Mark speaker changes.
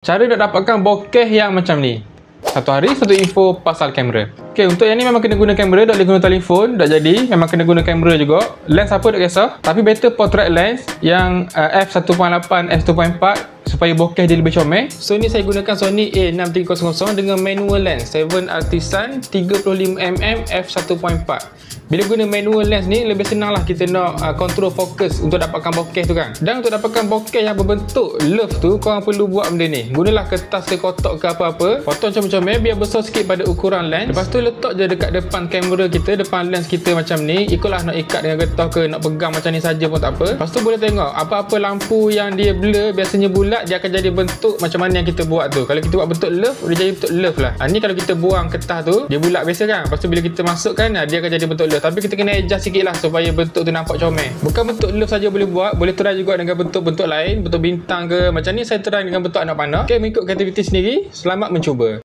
Speaker 1: Cara nak dapatkan bokeh yang macam ni. Satu hari satu info pasal kamera. Okey, untuk yang ni memang kena guna kamera, tak boleh guna telefon, tak jadi. Memang kena guna kamera juga. Lens apa tak kisah, tapi better portrait lens yang f1.8, f2.4 supaya bokeh dia lebih comel. So ni saya gunakan Sony A6300 dengan manual lens 7 Artisan 35mm f1.4. Bila guna manual lens ni lebih senang lah kita nak control fokus untuk dapatkan bokeh tu kan. Dan untuk dapatkan bokeh yang berbentuk love tu, korang perlu buat benda ni. Gunalah kertas ke kotak ke apa-apa, potong comel-comel biar besar sikit pada ukuran lens. Lepas tu letak je dekat depan kamera kita, depan lens kita macam ni. Ikutlah nak ikat dengan getah ke nak pegang macam ni saja pun tak apa. Lepas tu boleh tengok apa-apa lampu yang dia blur biasanya bulat, dia akan jadi bentuk macam mana yang kita buat tu. Kalau kita buat bentuk love, dia jadi bentuk love lah. Ni kalau kita buang kertas tu, dia bulat biasa kan. Lepas tu bila kita masukkan, dia akan jadi bentuk love. Tapi kita kena adjust sikit lah supaya bentuk tu nampak comel. Bukan bentuk love saja boleh buat, boleh try juga dengan bentuk-bentuk lain, bentuk bintang ke. Macam ni saya try dengan bentuk anak panah. Okay, mengikut kreativiti sendiri. Selamat mencuba.